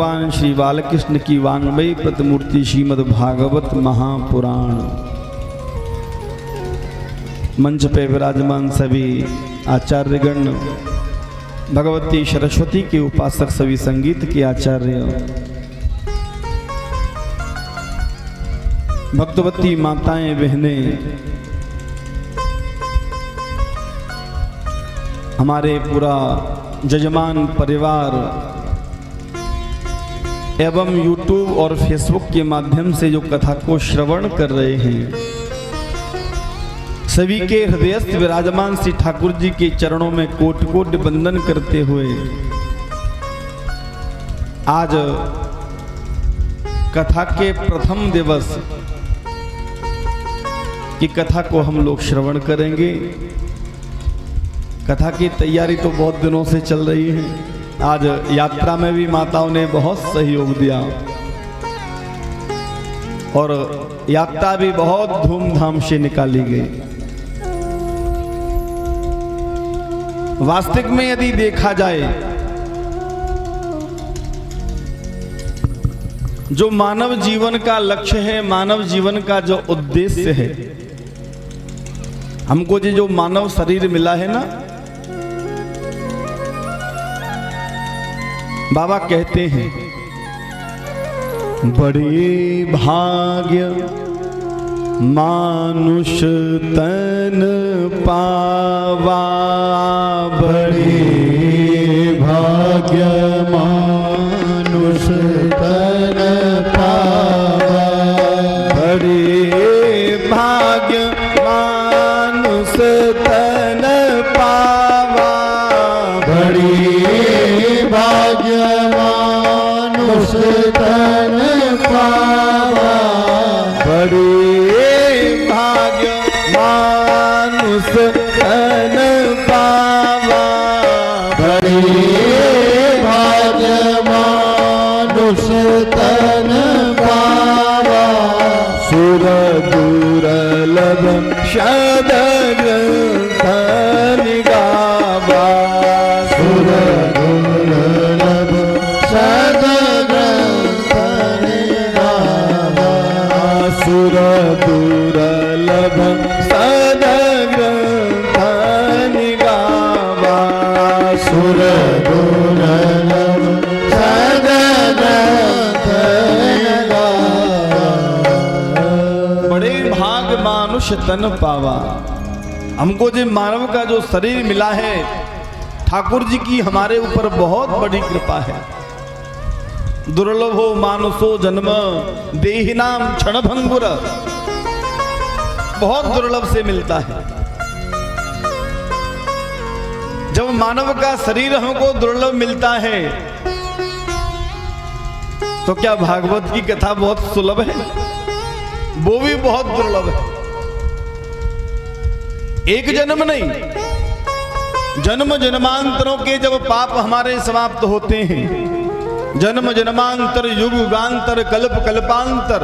भगवान श्री बालकृष्ण की वाङ्मयी प्रतिमूर्ति श्रीमद् भागवत महापुराण। मंच पे विराजमान सभी आचार्यगण, भगवती सरस्वती के उपासक, सभी संगीत के आचार्य, भक्तवती माताएं, बहनें, हमारे पूरा जजमान परिवार एवं YouTube और Facebook के माध्यम से जो कथा को श्रवण कर रहे हैं, सभी के हृदयस्थ विराजमान श्री ठाकुर जी के चरणों में कोटि कोटि वंदन करते हुए आज कथा के प्रथम दिवस की कथा को हम लोग श्रवण करेंगे। कथा की तैयारी तो बहुत दिनों से चल रही है। आज यात्रा में भी माताओं ने बहुत सहयोग दिया और यात्रा भी बहुत धूमधाम से निकाली गई। वास्तविक में यदि देखा जाए, जो मानव जीवन का लक्ष्य है, मानव जीवन का जो उद्देश्य है, हमको जो मानव शरीर मिला है ना, बाबा कहते हैं बड़े भाग्य मानुष तन पावा, बड़े भाग्य मानुष तन पावा, बड़े भाग्य मानुष तन पावा, बड़े भाग्य मानुष तन पावा, बड़े भाग्य मानुष तन पावा, बड़े भाग्य मानुष तन पावा, सुर दुर्लभ शब्द ग्रंथ निगावा, सुर दुर्लभ शब्द ग्रंथ निगावा, सुर दुर्लभ शब्द ग्रंथ निगावा, सुर दुर्लभ शब्द ग्रंथ निगावा, बड़े भाग मानुष तन पावा। हमको जो मानव का जो शरीर मिला है, ठाकुर जी की हमारे ऊपर बहुत बड़ी कृपा है। दुर्लभो मानुषो जन्म देहिनाम क्षणभंगुर, बहुत दुर्लभ से मिलता है। जब मानव का शरीर हमको दुर्लभ मिलता है, तो क्या भागवत की कथा बहुत सुलभ है? वो भी बहुत दुर्लभ है। एक जन्म नहीं, जन्म जन्मांतरों के जब पाप हमारे समाप्त होते हैं, जन्म जन्मांतर युग युगांतर कल्प कल्पांतर,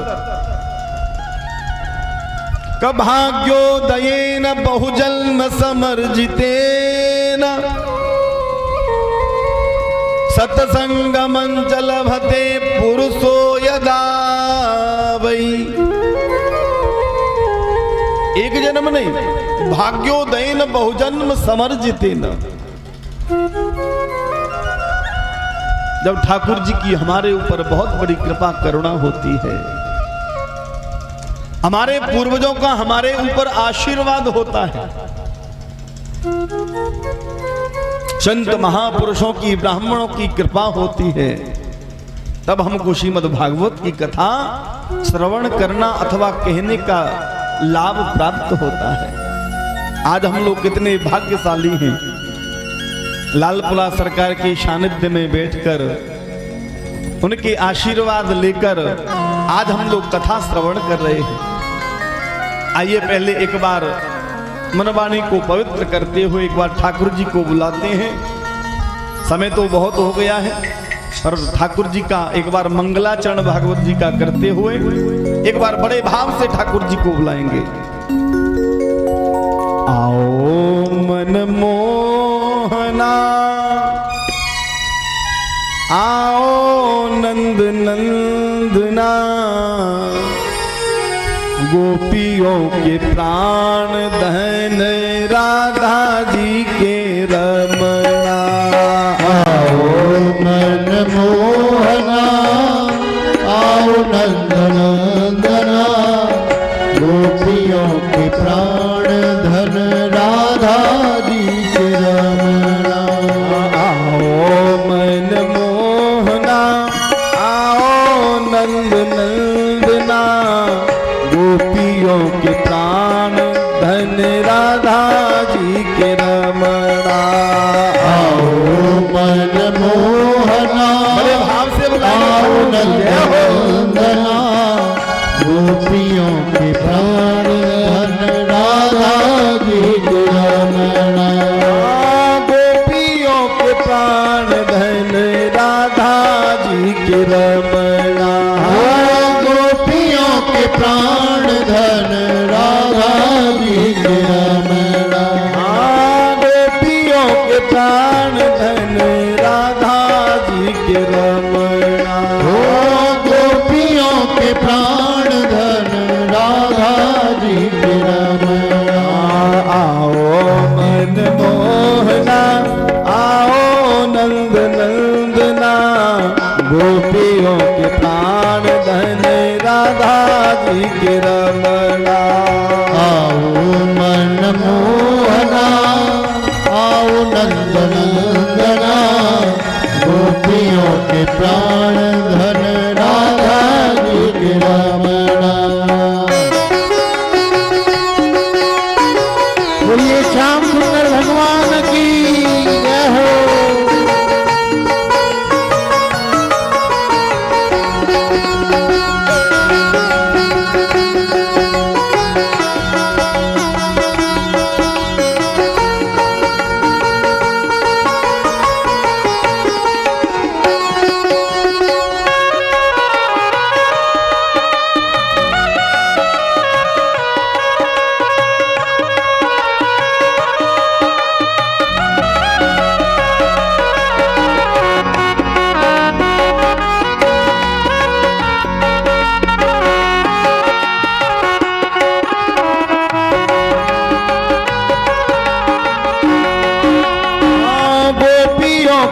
कभाग्योदयेन बहुजन्म समर्जितेन सत्संगमं च लभते पुरुषो यदा वै। एक जन्म नहीं, भाग्योदयेन बहुजन्म समर्जितेन। जब ठाकुर जी की हमारे ऊपर बहुत बड़ी कृपा करुणा होती है, हमारे पूर्वजों का हमारे ऊपर आशीर्वाद होता है, संत महापुरुषों की, ब्राह्मणों की कृपा होती है, तब हमको श्रीमद् भागवत की कथा श्रवण करना अथवा कहने का लाभ प्राप्त होता है। आज हम लोग कितने भाग्यशाली हैं, लालपुरा सरकार के सानिध्य में बैठकर उनके आशीर्वाद लेकर आज हम लोग कथा श्रवण कर रहे हैं। आइए पहले एक बार मनवाणी को पवित्र करते हुए एक बार ठाकुर जी को बुलाते हैं। समय तो बहुत हो गया है, पर ठाकुर जी का एक बार मंगलाचरण भागवत जी का करते हुए एक बार बड़े भाव से ठाकुर जी को बुलाएंगे। आओ मन मोहना, आओ नंद नंदना गोपियों के प्राण धन राधा जी के रमणा। आओ मन मोहना आओ नंद नंदना गोपियों के प्राण धन राधा जी के रमणा। आओ मन मोहना आओ नंद नंदना गोपियों के प्राण धन राधा जी के रमणा। आओ मन मोहना बड़े भाव से आओ नंद नंदना गोपियों के प्राण धन राधा जी के रमणा। गोपियों के प्राण धन राधा जी के रमणा। गोपियों के प्राण धन राधा जी के रमणा। गोपियों के प्राण धन राधा जी के रमणा। गोपियों के प्राण धन राधा जी के रमणा। आओ मन मोहना आओ नंद नंदना गोपियों के प्राण धन राधा जी के रमणा। आओ मन मोहना आओ नंद नंदना गोपियों के प्राण धन राधा जी के रमणा। बोलिए श्याम सुंदर भगवान की जय हो।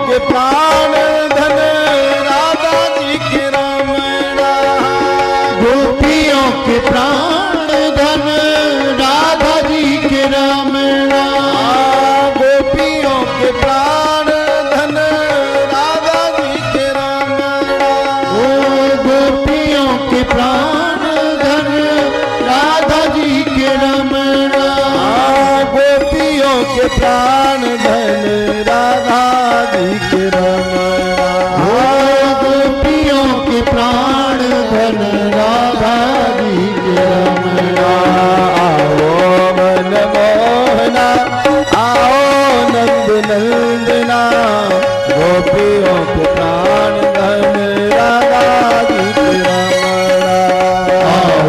के प्राण धन राधा जी के रमणा। गोपियों के प्राण धन राधा जी के रमणा। गोपियों के प्राण धन राधा जी के रमणा। गोपियों के प्राण धन राधा जी के रमणा। गोपियों के प्राण धन राधा जी के रमणा। गोपियों के प्राण धन राधा जी के रमणा। आओ मन मोहना आओ नंद नंदना गोपियों के प्राण धन राधा जी के रमणा। आओ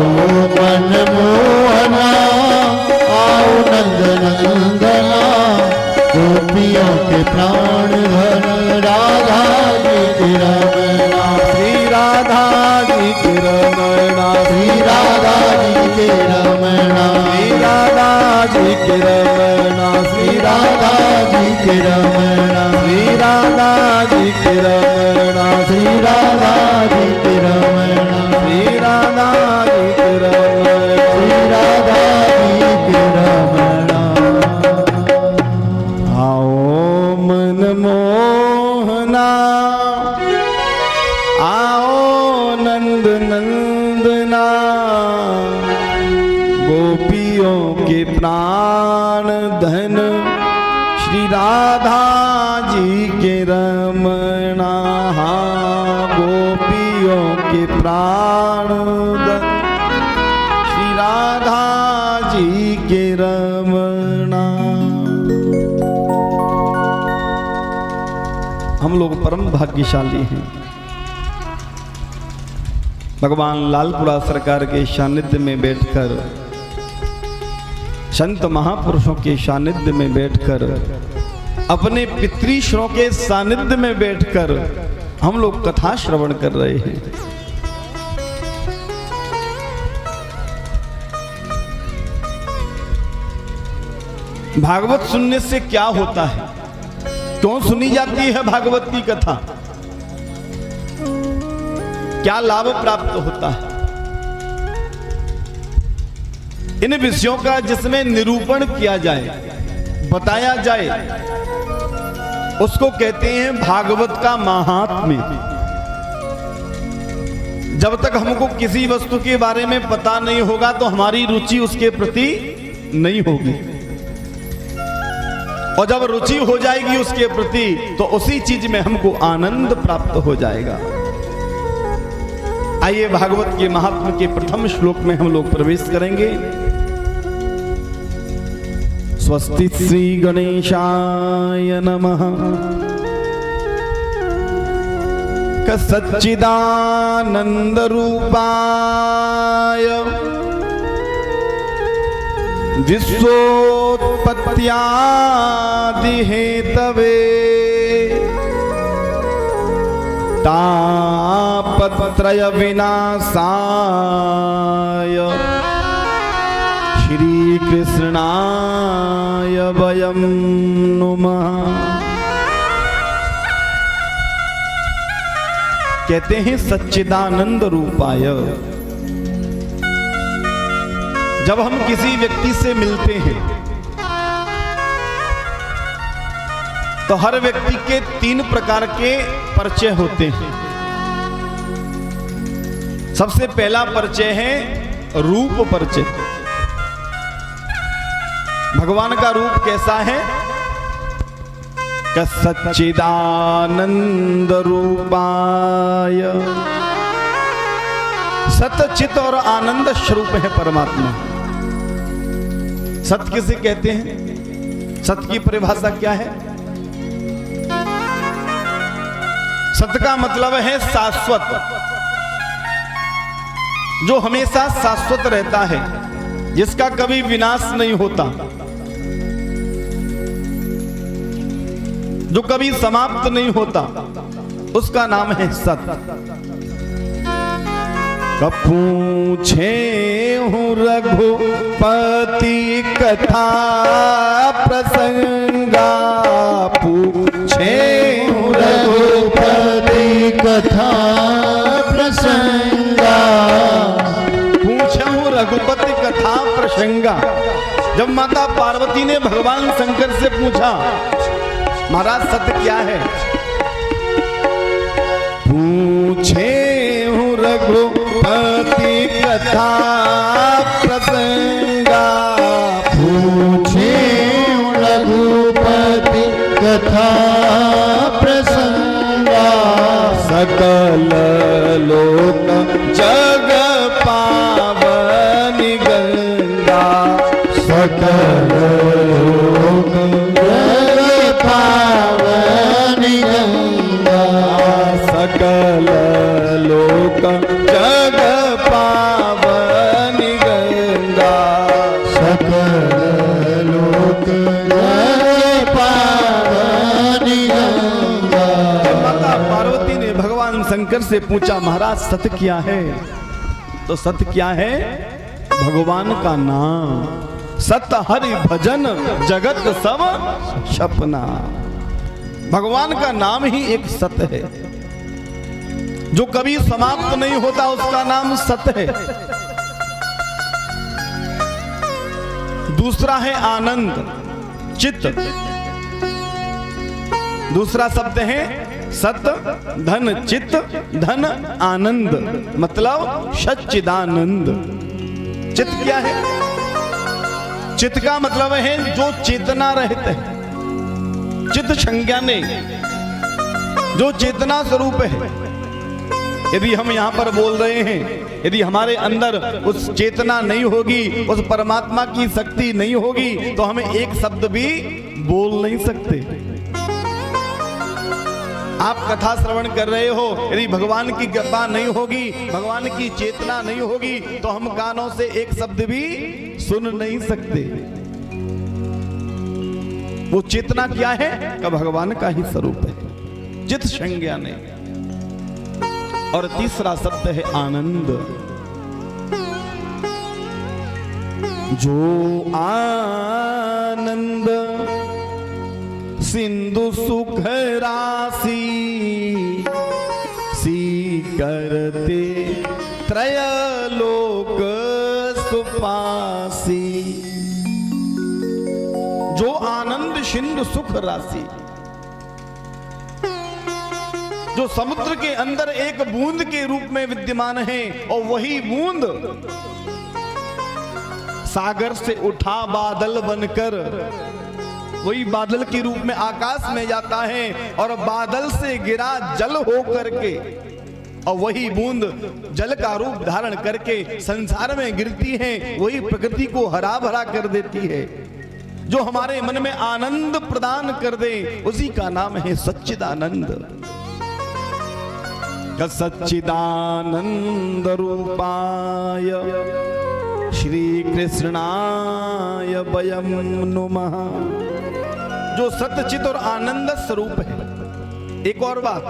मन मोहना आओ नंद नंदना गोपियों के प्राण धन राधा जी के रमणा। श्री राधा जी के रमणा। श्री राधा जी के रमणा। श्री राधा जी के रमणा। श्री राधा जी के रमणा। श्री राधा जी के रमणा। श्री राधा जी के रमणा। श्री राधा जी के रमणा। श्री राधा जी के रमणा। आओ मन मोहना आओ नंद नंदना गोपियों के प्राण धन श्री राधा जी के रमणा। गोपियों के प्राण धन श्री राधा जी के रमणा। हम लोग परम भाग्यशाली हैं। भगवान लालपुरा सरकार के सानिध्य में बैठकर, संत महापुरुषों के सानिध्य में बैठकर, अपने पितृश्रों के सानिध्य में बैठकर हम लोग कथा श्रवण कर रहे हैं। भागवत सुनने से क्या होता है, क्यों सुनी जाती है भागवत की कथा, क्या लाभ प्राप्त होता है, इन विषयों का जिसमें निरूपण किया जाए, बताया जाए, उसको कहते हैं भागवत का महात्म्य। जब तक हमको किसी वस्तु के बारे में पता नहीं होगा तो हमारी रुचि उसके प्रति नहीं होगी, और जब रुचि हो जाएगी उसके प्रति तो उसी चीज में हमको आनंद प्राप्त हो जाएगा। आइए भागवत के महात्म्य के प्रथम श्लोक में हम लोग प्रवेश करेंगे। स्वस्ति श्री गणेशाय नमः। सच्चिदानंद रूपाय विश्वोत्पत्त्यादि हेतवे तापत्रय विनाशाय श्री कृष्णाय वयं नुमः। कहते हैं सच्चिदानंद रूपाय। जब हम किसी व्यक्ति से मिलते हैं तो हर व्यक्ति के 3 प्रकार के परिचय होते हैं। सबसे पहला परिचय है रूप परिचय। भगवान का रूप कैसा है? सच्चिदानंद रूपाय। सत चित और आनंद स्वरूप है परमात्मा। सत्य किसे कहते हैं? सत्य की परिभाषा क्या है? सत्य का मतलब है शाश्वत, जो हमेशा शाश्वत रहता है, जिसका कभी विनाश नहीं होता, जो कभी समाप्त नहीं होता, उसका नाम है सत्य। पूछे हूँ रघुपति कथा प्रसंगा, पूछे हूँ रघुपति कथा प्रसंगा, पूछे हूँ रघुपति कथा प्रसंगा। जब माता पार्वती ने भगवान शंकर से पूछा, महाराज सत्य क्या है? पूछे हूँ रघुपति कथा प्रसंगा, पूछे हूँ रघुपति कथा प्रसंगा। सकल लोक जग पावनी गंगा, सकल लोक जग पावनी गंगा, सकल लोक जग पावनी गंगा, सकल लोक जग पावनी गंगा। माता पार्वती ने भगवान शंकर से पूछा, महाराज सत्य क्या है? तो सत्य क्या है? भगवान का नाम। सत्य हरि भजन जगत सब सपना। भगवान का नाम ही एक सत्य है, जो कभी समाप्त नहीं होता, उसका नाम सत्य है। दूसरा है आनंद, चित्त। दूसरा शब्द है सत्य, धन, चित्त, धन, आनंद, मतलब सच्चिदानंद। चित्त क्या है? चित्त का मतलब है जो चेतना रहते है, चित्त संज्ञा ने, जो चेतना स्वरूप है। यदि हम यहां पर बोल रहे हैं, यदि हमारे अंदर उस चेतना नहीं होगी, उस परमात्मा की शक्ति नहीं होगी, तो हम एक शब्द भी बोल नहीं सकते। आप कथा श्रवण कर रहे हो, यदि भगवान की कृपा नहीं होगी, भगवान की चेतना नहीं होगी, तो हम कानों से एक शब्द भी सुन नहीं सकते। वो चेतना क्या है? का भगवान का ही स्वरूप है। चित्त संज्ञा नहीं। और तीसरा शब्द है आनंद। जो आनंद सिंधु सुख राशि सी करते त्रयलोक सुपासी। जो आनंद सिंधु सुख राशि, जो समुद्र के अंदर एक बूंद के रूप में विद्यमान है और वही बूंद सागर से उठा बादल बनकर वही बादल के रूप में आकाश में जाता है और बादल से गिरा जल हो करके और वही बूंद जल का रूप धारण करके संसार में गिरती है, वही प्रकृति को हरा भरा कर देती है। जो हमारे मन में आनंद प्रदान कर दे उसी का नाम है सच्चिदानंद। सच्चिदानंद रूपाय श्री कृष्णाय वयं नुमः। जो सत्यचित और आनंद स्वरूप है। एक और बात,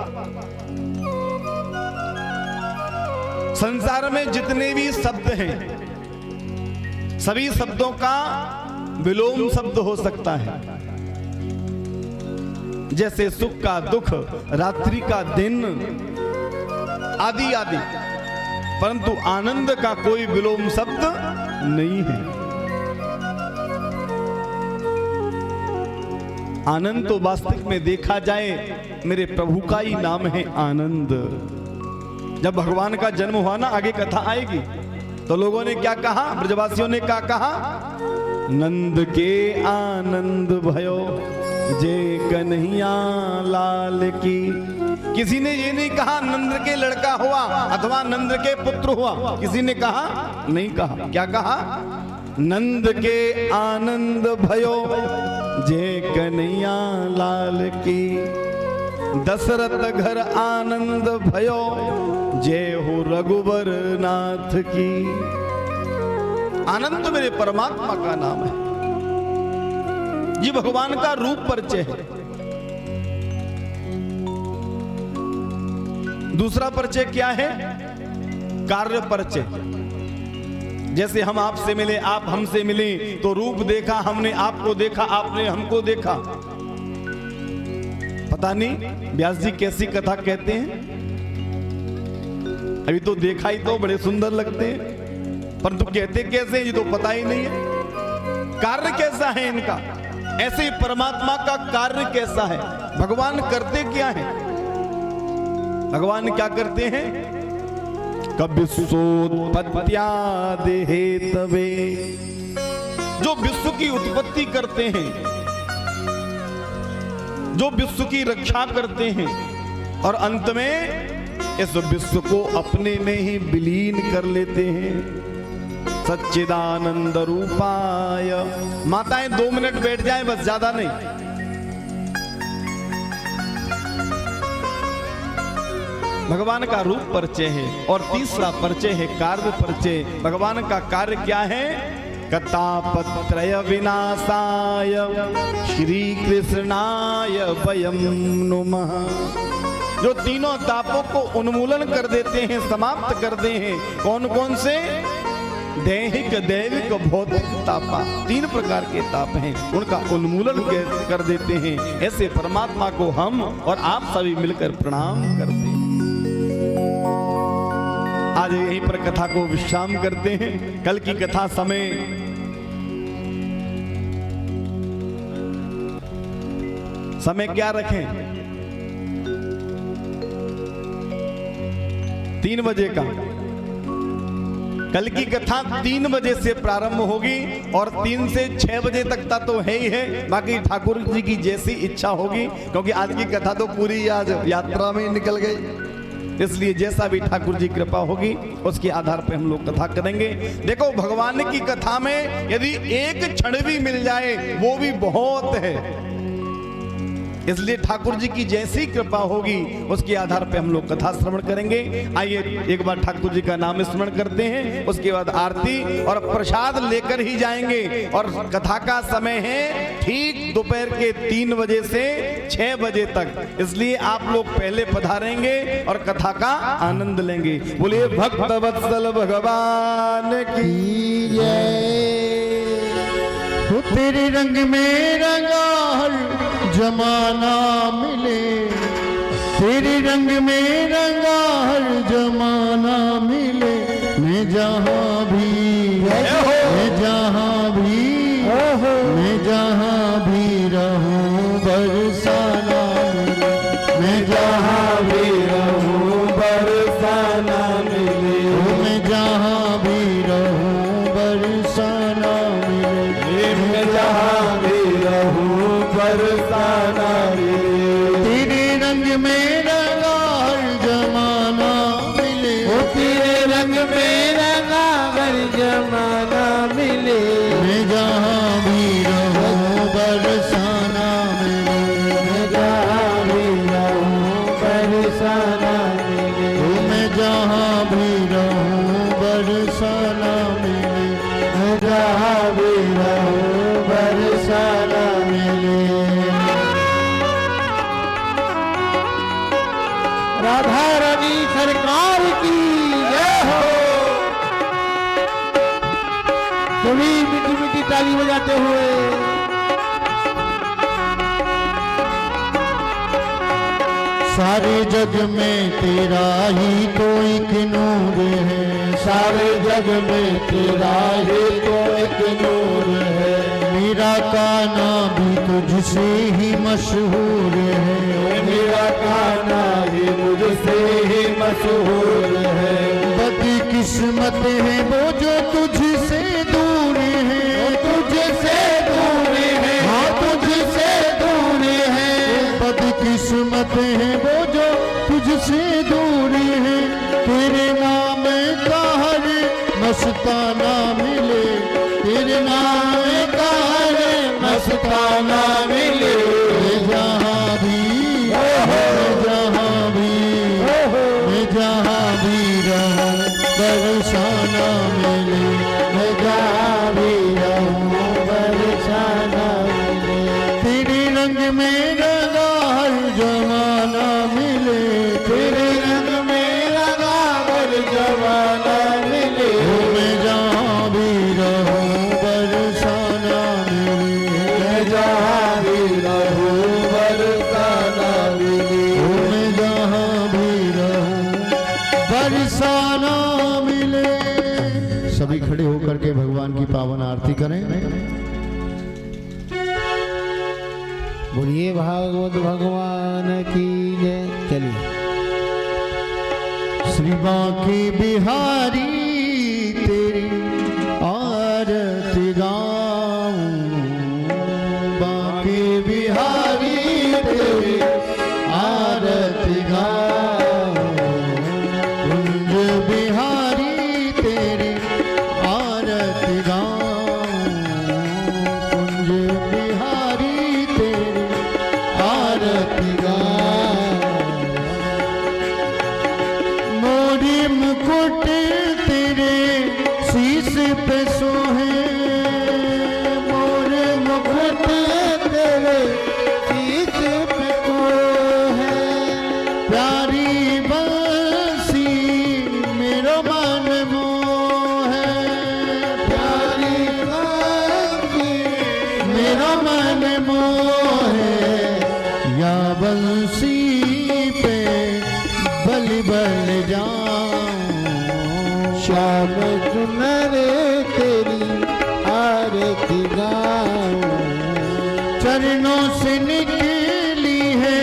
संसार में जितने भी शब्द हैं सभी शब्दों का विलोम शब्द हो सकता है। जैसे सुख का दुख, रात्रि का दिन आदि आदि, परंतु आनंद का कोई विलोम शब्द नहीं है। आनंद तो वास्तविक में देखा जाए मेरे प्रभु का ही नाम है आनंद। जब भगवान का जन्म हुआ ना, आगे कथा आएगी, तो लोगों ने क्या कहा, ब्रजवासियों ने क्या कहा, नंद के आनंद भयो जे कन्हैया लाल की। किसी ने ये नहीं कहा नंद के लड़का हुआ अथवा नंद के पुत्र हुआ, किसी ने कहा नहीं कहा। क्या कहा, नंद के आनंद भयो जे कन्हैया लाल की। दशरथ घर आनंद भयो जय हो रघुवर नाथ की। आनंद मेरे परमात्मा का नाम है, ये भगवान का रूप परिचय है। दूसरा परिचय क्या है, कार्य परिचय। जैसे हम आपसे मिले, आप हमसे मिले, तो रूप देखा हमने, आपको देखा, आपने हमको देखा। पता नहीं व्यास जी कैसी कथा कहते हैं, अभी तो देखा ही तो बड़े सुंदर लगते हैं, परंतु कहते कैसे ये तो पता ही नहीं है। कार्य कैसा है इनका, ऐसे ही परमात्मा का कार्य कैसा है। भगवान करते क्या है, भगवान क्या करते हैं, कबिसोत्पत्त्यादि हेतवे, जो विश्व की उत्पत्ति करते हैं, जो विश्व की रक्षा करते हैं और अंत में इस विश्व को अपने में ही विलीन कर लेते हैं। सच्चिदानंद रूपाय। माताएं 2 मिनट बैठ जाएं बस, ज्यादा नहीं। भगवान का रूप परिचय है और तीसरा परिचय है कार्य परिचय। भगवान का कार्य क्या है, कतापत्रय विनाशाय श्री कृष्णाय वयं नुमः। जो तीनों तापों को उन्मूलन कर देते हैं, समाप्त कर दे हैं। कौन कौन से, दैहिक, दैविक, भौतिक तापा, 3 प्रकार के ताप हैं, उनका उन्मूलन कर देते हैं। ऐसे परमात्मा को हम और आप सभी मिलकर प्रणाम करते हैं। आज यहीं पर कथा को विश्राम करते हैं। कल की कथा समय क्या रखें, 3 बजे का। कल की कथा 3 बजे से प्रारंभ होगी और 3 से 6 बजे तक तो है ही है। बाकी ठाकुर जी की जैसी इच्छा होगी, क्योंकि आज की कथा तो पूरी आज यात्रा में निकल गई, इसलिए जैसा भी ठाकुर जी कृपा होगी उसके आधार पर हम लोग कथा करेंगे। देखो, भगवान की कथा में यदि एक क्षण भी मिल जाए वो भी बहुत है। इसलिए ठाकुर जी की जैसी कृपा होगी उसके आधार पे हम लोग कथा श्रवण करेंगे। आइए एक बार ठाकुर जी का नाम स्मरण करते हैं, उसके बाद आरती और प्रसाद लेकर ही जाएंगे। और कथा का समय है ठीक दोपहर के 3 बजे से 6 बजे तक, इसलिए आप लोग पहले पधारेंगे और कथा का आनंद लेंगे। बोलिए भक्त वत्सल भगवान की जय। हो तेरे रंग में रंगा हर जमाना मिले, तेरे रंग में रंगा हर जमाना मिले। मैं जहाँ भी मैं जहाँ भी मैं जहाँ भी रहूं बरसाना मिले, मैं जहाँ भी रहूं बरसाना मिले। मैं जहाँ भी रहूं बरसाना मिले, मैं जहाँ भी रहूं बरसाना मिले। तेरे रंग में रंगा हर जमाना मिले, ओ तेरे रंग में रंगा हर जमाना मिले। मैं जहाँ भी रहूं बरसाना मिले, मैं जहाँ भी रहूं बरसाना मिले। मैं जहाँ भी रहूं बरसाना मिले, मैं जहाँ भी रहूं बरसाना मिले। राधा रानी सरकार की जय हो। सभी मीठी मीठी ताली बजाते हुए सारे जग में तेरा ही तो एक नूर है, सारे जग में तेरा ही तो एक नूर है। मेरा कान्हा भी तुझसे ही मशहूर है, मेरा कान्हा ही मुझसे ही मशहूर है। बदकिस्मत है वो जो तुझसे दूर है, तुझसे दूर है, हाँ तुझसे दूर है। बदकिस्मत है वो जो तुझसे दूर है। तेरे नाम का हर मस्ताना मिले, तेरे नाम का हर मस्ताना मिले। मैं जहाँ भी मैं जहाँ भी मैं जहाँ भी रहूं बरसाना मिले, मैं जहाँ भी रहूं बरसाना मिले। तेरे रंग में रंगा हर जमाना मिले, तेरे रंग में रंगा हर जमाना मिले। मैं जहाँ भी रहूं बरसाना मिले, मैं जहाँ भी रहूं बरसाना मिले। मैं जहाँ भी रहूं बरसाना मिले। सभी खड़े होकर के भगवान की पावन आरती करें। बोलिए भागवत भगवान की जय। चलिए। श्री बांके बिहारी तेरी आरती गाऊं, बांके बिहारी तेरी आरती गाऊं। कुंज बिहारी तेरी आरती गाऊं, कुंज बिहारी तेरी आरती गाऊं। मोरी मुकुट तेरे शीश पे सोहे, मोरे मुकुट तेरे शीश पे सोहे। प्यारी बंसी मेरो मन मोहे, प्यारी बंसी मेरा मन मोहे। या बंसी पे बलि बल जाऊं, श्याम चुनर तेरी आरती गाऊं। चरणों से निकली है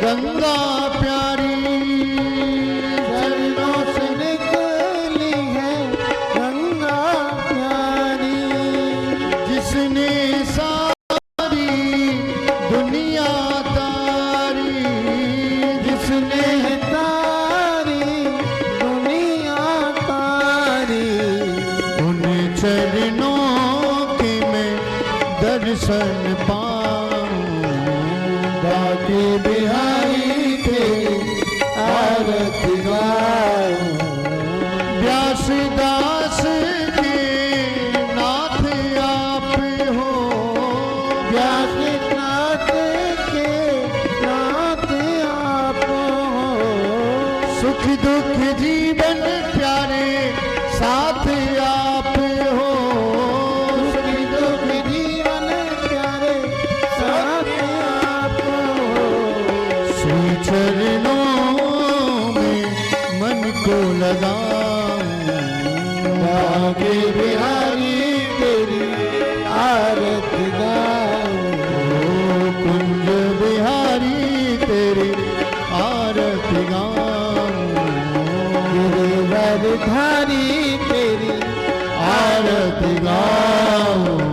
गंगा प्यारी, चरणों से निकली है गंगा प्यारी। जिसने सारी दुनिया तारी, जिसने तारी दुनिया तारी। उन चरणों के मैं दर्शन पाऊं, दास के नाथ आप हो, व्यास नाथ के नाथ आप हो, सुख दुख जीवन प्यारे साथ आप हो, सुख दुख जीवन प्यारे साथ आप हो, श्री चरणों में मन को लगाऊं, आगे बिहारी तेरी आरती गाऊं, कुंज बिहारी तेरी आरती गाऊं, गिरिवर धारी तेरी आरती गाऊं।